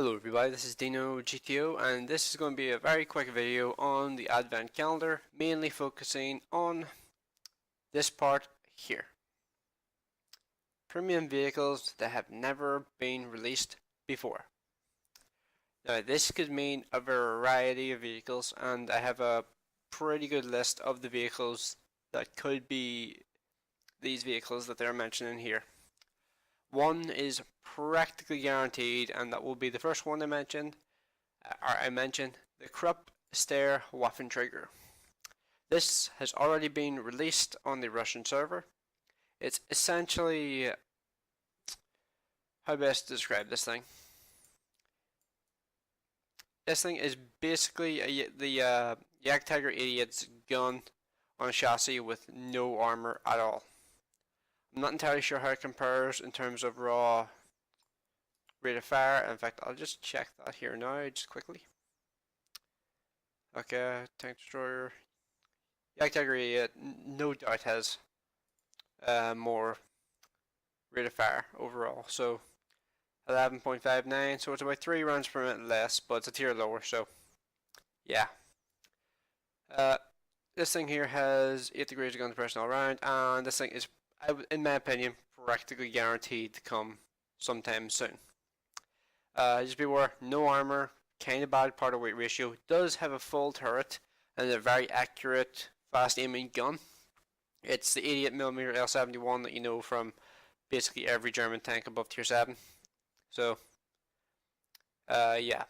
Hello everybody, this is Dino GTO and this is going to be a very quick video on the advent calendar, mainly focusing on this part here. Premium vehicles that have never been released before. Now this could mean a variety of vehicles, and I have a pretty good list of the vehicles that could be these vehicles that they're mentioning here. One is practically guaranteed, and that will be the first one I mentioned, the Krupp Steyr Waffenträger. This has already been released on the Russian server. It's essentially, how best to describe this thing? This thing is basically the Jagdtiger 88's gun on a chassis with no armor at all. I'm not entirely sure how it compares in terms of raw rate of fire. In fact, I'll just check that here now, just quickly. Okay, tank destroyer. Jagdtiger 88 no doubt has more rate of fire overall. So 11.59, so it's about 3 rounds per minute less, but it's a tier lower, so yeah. This thing here has 8 degrees of gun depression all around, and this thing is, in my opinion, practically guaranteed to come sometime soon. Just beware, no armor, kind of bad part of weight ratio, does have a full turret and a very accurate fast aiming gun. It's the 88mm L71 that you know from basically every German tank above tier 7. So, yeah.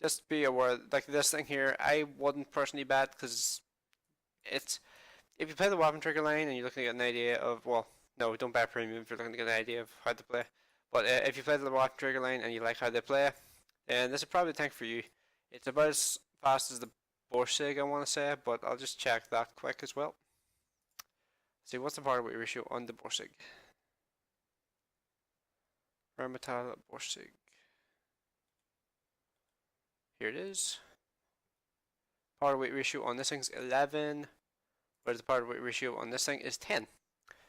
Just be aware, like this thing here, I wouldn't personally bet, because it's, if you play the Waffenträger line and you're looking at an idea of, well, no, don't buy premium if you're looking to get an idea of how to play. But if you play the Waffenträger line and you like how they play, then this is probably the tank for you. It's about as fast as the Borsig, I want to say, but I'll just check that quick as well. See, what's the power weight ratio on the Borsig? Rheinmetall Borsig. Here it is. Power weight ratio on this thing's 11, whereas the power weight ratio on this thing is 10.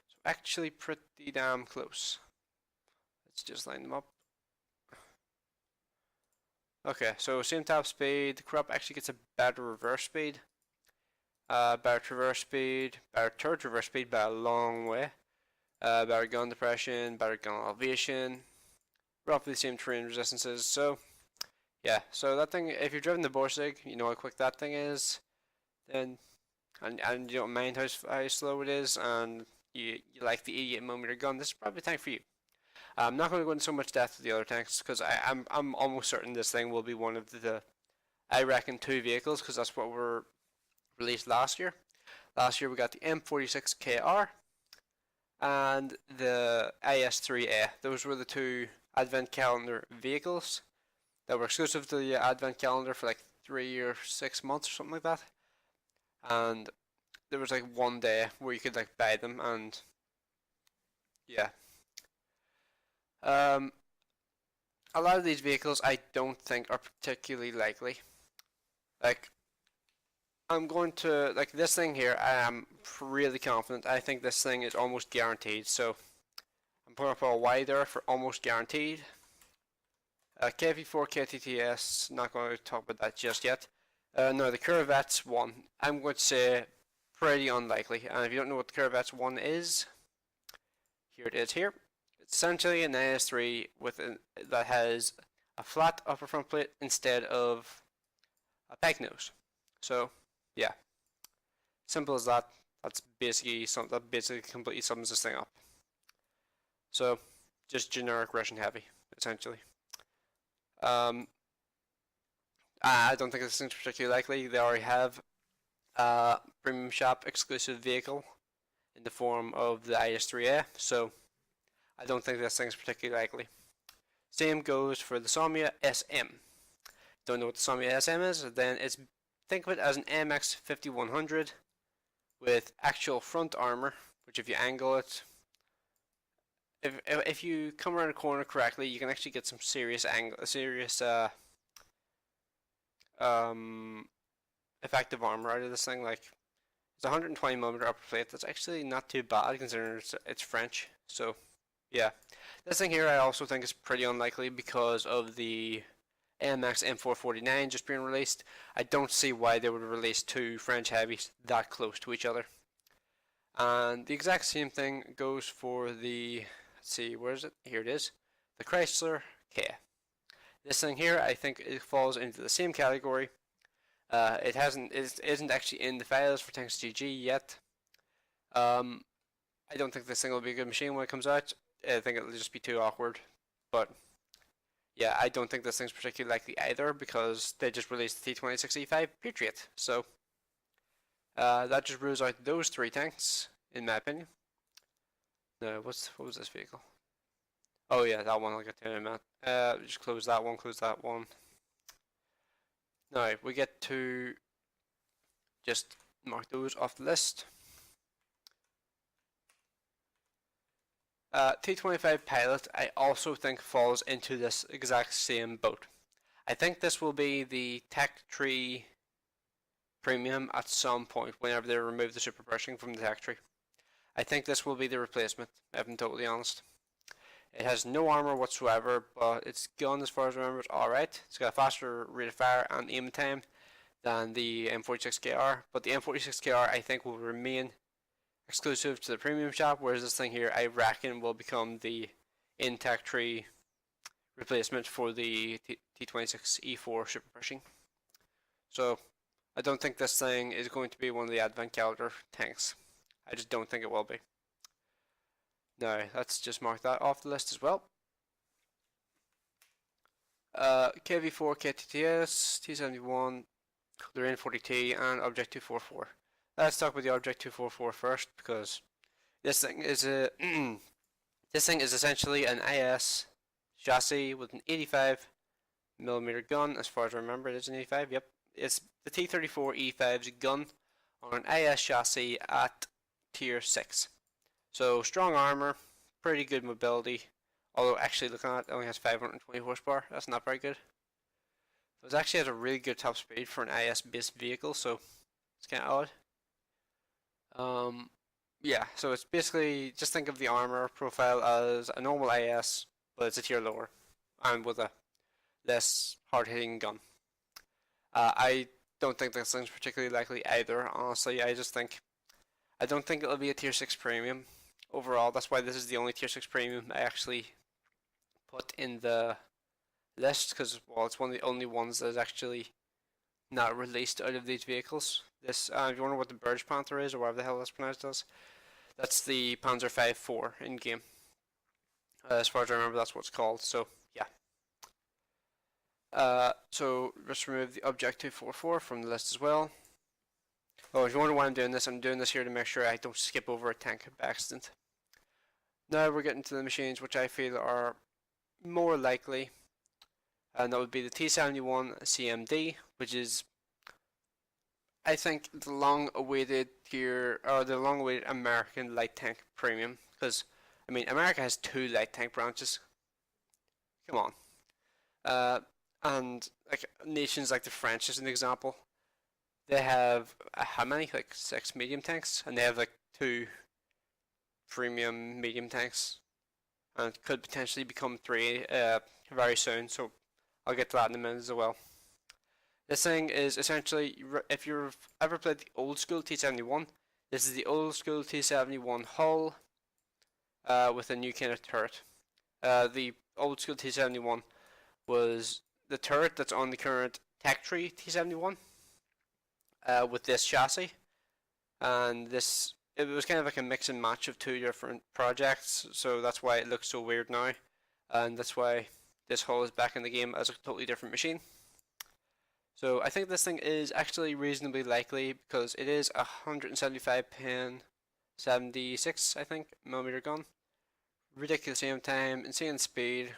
So actually pretty damn close. Let's just line them up. Okay, so same top speed. The Krupp actually gets a better reverse speed. Better traverse speed, better third traverse speed by a long way. Better gun depression, better gun elevation. Roughly the same terrain resistances, so yeah, so that thing, if you've driven the Borsig, you know how quick that thing is, then, and you don't mind how slow it is, and you like the 88mm gun, this is probably the tank for you. I'm not going to go into so much depth with the other tanks, because I'm almost certain this thing will be one of the, I reckon, 2 vehicles, because that's what were released last year. Last year we got the M46KR and the IS-3A. Those were the 2 advent calendar vehicles that were exclusive to the advent calendar for like 3 or 6 months or something like that. And there was like one day where you could like buy them, and yeah. A lot of these vehicles I don't think are particularly likely. Like, I'm going to, like this thing here, I am really confident. I think this thing is almost guaranteed, so I'm putting up a Y there for almost guaranteed. KV4 KTTS, not going to talk about that just yet. No, the Corvette's 1, I'm going to say pretty unlikely. And if you don't know what the Corvette's 1 is, here it is here. It's essentially an IS-3 that has a flat upper front plate instead of a peg nose. So, yeah, simple as that. That basically completely sums this thing up. So, just generic Russian heavy, essentially. I don't think this thing's particularly likely. They already have a premium shop exclusive vehicle in the form of the IS-3A, so I don't think this thing's particularly likely. Same goes for the Somya SM. Don't know what the Somya SM is? Then think of it as an MX 5100 with actual front armor, which if you angle it, if you come around a corner correctly, you can actually get some serious effective armor out of this thing. Like, it's 120mm upper plate. That's actually not too bad considering it's French. So Yeah. This thing here I also think is pretty unlikely because of the AMX M449 just being released. I don't see why they would release two French heavies that close to each other. And the exact same thing goes for the, let's see, where is it? Here it is. The Chrysler K. This thing here, I think it falls into the same category. It isn't actually in the files for Tanks GG yet. I don't think this thing will be a good machine when it comes out. I think it'll just be too awkward. But yeah, I don't think this thing's particularly likely either because they just released the T26E5 Patriot. So that just rules out those three tanks, in my opinion. No, what was this vehicle? Oh yeah, that one I'll get to in a minute. Just close that one, close that one. Now we get to just mark those off the list. T25 Pilot I also think falls into this exact same boat. I think this will be the Tech Tree Premium at some point whenever they remove the Super Pershing from the Tech Tree. I think this will be the replacement, if I'm totally honest. It has no armor whatsoever, but its gun, as far as I remember, is alright. It's got a faster rate of fire and aim time than the M46KR, but the M46KR I think will remain exclusive to the premium shop, whereas this thing here I reckon will become the Tech Tree replacement for the T26E4 Super Pershing. So I don't think this thing is going to be one of the Advent Calendar tanks. I just don't think it will be. Now let's just mark that off the list as well. KV4, KTTS, T71, Lorraine 40T, and Object 244. Let's talk about the Object 244 first because this thing is a this thing is essentially an IS chassis with an 85mm gun. As far as I remember, it is an 85. Yep, it's the T34E5's gun on an IS chassis at tier 6. So strong armor, pretty good mobility. Although actually looking at it, only has 520 horsepower. That's not very good. It actually has a really good top speed for an IS-based vehicle, so it's kind of odd. Yeah, so it's basically, just think of the armor profile as a normal IS, but it's a tier lower, and with a less hard-hitting gun. I don't think this thing's particularly likely either, honestly. I don't think it'll be a tier 6 premium overall. That's why this is the only tier 6 premium I actually put in the list, because, well, it's one of the only ones that is actually not released out of these vehicles. This, if you wonder what the Burge Panther is, or whatever the hell that's pronounced as, that's the Panzer V4 in game. As far as I remember, that's what it's called. So yeah. So let's remove the Object 244 from the list as well. Oh, if you wonder why I'm doing this here to make sure I don't skip over a tank by accident. Now we're getting to the machines which I feel are more likely, and that would be the T71 CMD, which is, I think, the long-awaited tier, or the long-awaited American light tank premium. Because, I mean, America has 2 light tank branches. Come on. And like nations like the French, as an example, they have how many? Like 6 medium tanks, and they have like 2 premium medium tanks, and it could potentially become 3 very soon. So I'll get to that in a minute as well. This thing is essentially, if you've ever played the old school T71, this is the old school T71 hull with a new kind of turret. The old school T71 was the turret that's on the current Tech Tree T71 with this chassis, and this, it was kind of like a mix and match of 2 different projects, so that's why it looks so weird now, and that's why this hull is back in the game as a totally different machine. So I think this thing is actually reasonably likely because it is 175 pen 76, I think, millimeter gun. Ridiculous aim time, insane speed,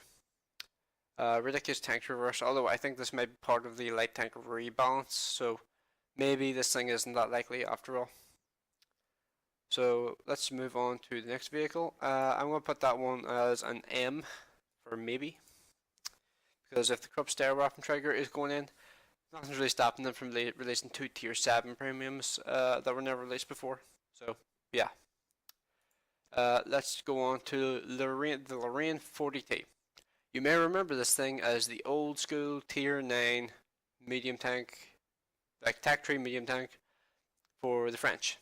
ridiculous tank traverse, although I think this might be part of the light tank rebalance, so maybe this thing isn't that likely after all. So let's move on to the next vehicle. I'm going to put that one as an M for maybe, because if the Krupp Steyr-Waffenträger is going in, nothing's really stopping them from releasing 2 tier 7 premiums that were never released before. So yeah. Let's go on to the Lorraine 40T. You may remember this thing as the old school tier 9 medium tank, like TAC 3 medium tank for the French.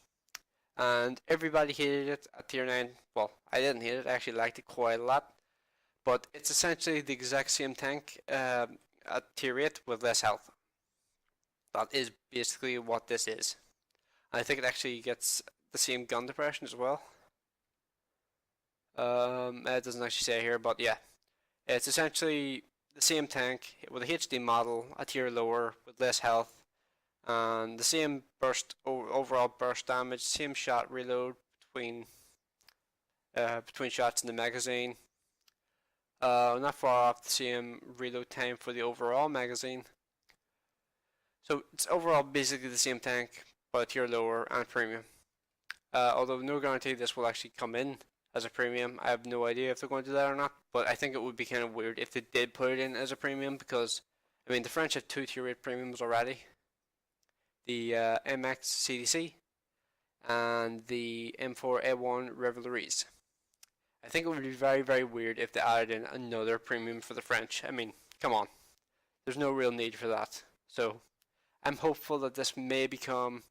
And everybody hated it at tier 9. Well, I didn't hate it, I actually liked it quite a lot. But it's essentially the exact same tank at tier 8 with less health. That is basically what this is. I think it actually gets the same gun depression as well. It doesn't actually say here, but yeah. It's essentially the same tank with a HD model, a tier lower, with less health, and the same overall burst damage, same shot reload between shots in the magazine. Not far off the same reload time for the overall magazine. So it's overall basically the same tank, but a tier lower and premium. Although no guarantee this will actually come in as a premium. I have no idea if they're going to do that or not, but I think it would be kind of weird if they did put it in as a premium because, I mean, the French have 2 tier 8 premiums already. The MX CDC and the M4A1 Revelries. I think it would be very, very weird if they added in another premium for the French. I mean, come on. There's no real need for that. So, I'm hopeful that this may become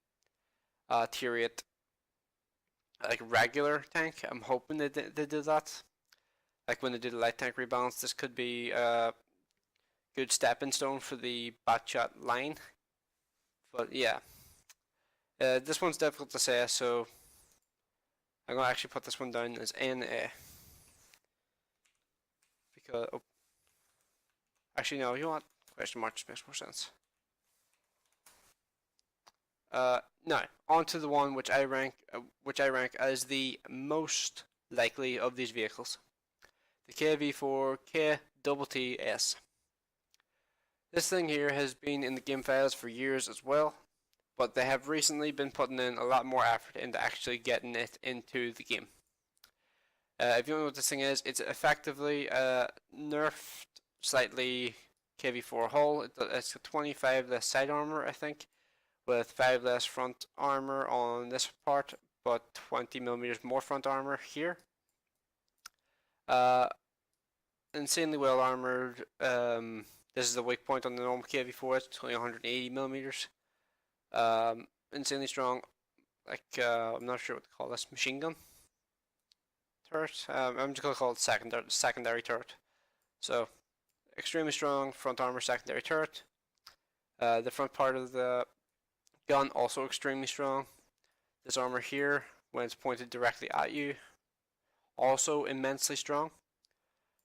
a tier 8 like regular tank. I'm hoping they do that. Like when they do the light tank rebalance, this could be a good stepping stone for the Batshot line. But yeah, this one's difficult to say, so I'm gonna actually put this one down as NA. Because actually no, you know what? Question mark just makes more sense. Now on to the one which I rank as the most likely of these vehicles, the KV4 KTTS. This thing here has been in the game files for years as well, but they have recently been putting in a lot more effort into actually getting it into the game. If you don't know what this thing is, it's effectively a nerfed slightly KV4 hull. It's a 25 less side armor, I think, with 5 less front armor on this part, but 20mm more front armor here. Insanely well armored. This is the weak point on the normal KV4. It's only 180mm. Insanely strong. Like I'm not sure what to call this. Machine gun turret. I'm just gonna call it secondary turret. So extremely strong front armor secondary turret. The front part of the gun also extremely strong. This armor here, when it's pointed directly at you, also immensely strong.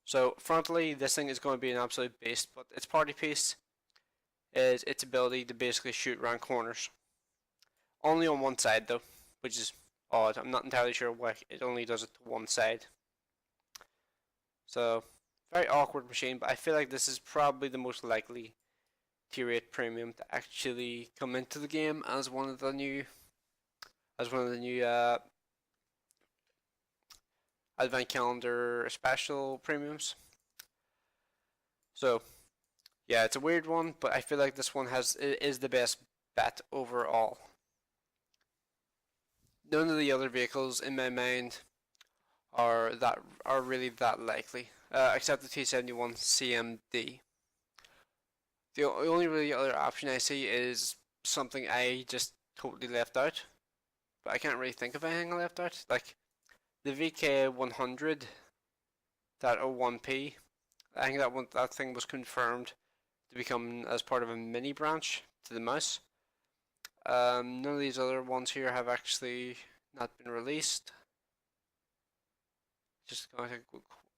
So frontally, this thing is going to be an absolute beast, but its party piece is its ability to basically shoot around corners. Only on one side though, which is odd. I'm not entirely sure why it only does it to one side. So, very awkward machine, but I feel like this is probably the most likely tier 8 premium to actually come into the game as one of the new Advent Calendar special premiums. So yeah, it's a weird one, but I feel like this one is the best bet overall. None of the other vehicles in my mind are really that likely, except the T71 CMD. The only really other option I see is something I just totally left out, but I can't really think of anything I left out. Like the VK100, that 01P, I think that thing was confirmed to become as part of a mini branch to the mouse. None of these other ones here have actually not been released. Just going to take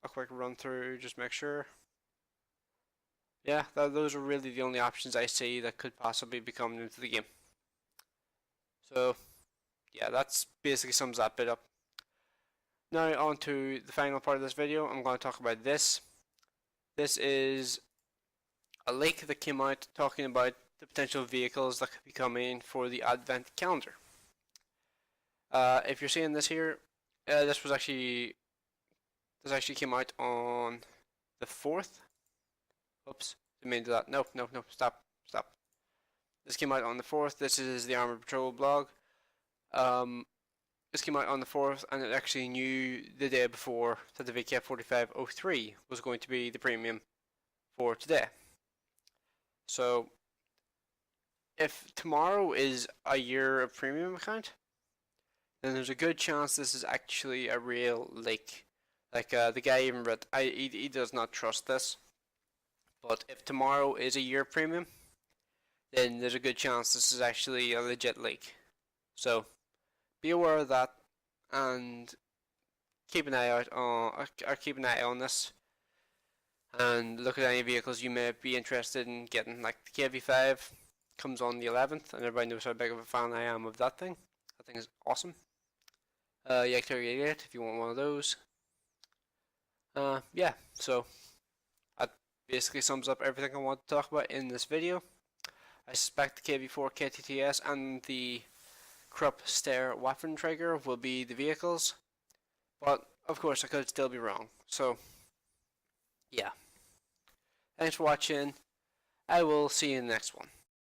a quick run through, just make sure. Yeah, those are really the only options I see that could possibly be coming into the game. So, yeah, that's basically sums that bit up. Now on to the final part of this video. I'm going to talk about this. This is a leak that came out talking about the potential vehicles that could be coming for the Advent Calendar. If you're seeing this here, this actually came out on the 4th. Oops, didn't mean to do that. No, stop. This came out on the 4th. This is the Armored Patrol blog. this came out on the 4th, and it actually knew the day before that the VK 4503 was going to be the premium for today. So if tomorrow is a year of premium account, then there's a good chance this is actually a real leak. Like the guy even read, he does not trust this. But if tomorrow is a year premium, then there's a good chance this is actually a legit leak. So be aware of that and keep an eye out on, or keep an eye on this, and look at any vehicles you may be interested in getting. Like the KV5 comes on the 11th, and everybody knows how big of a fan I am of that thing. That thing is awesome. Yak 38 if you want one of those. Yeah, so that basically sums up everything I want to talk about in this video. I suspect the KV4 KTTS and the Krupp Steyr Waffenträger will be the vehicles, but of course I could still be wrong. So yeah, thanks for watching. I will see you in the next one.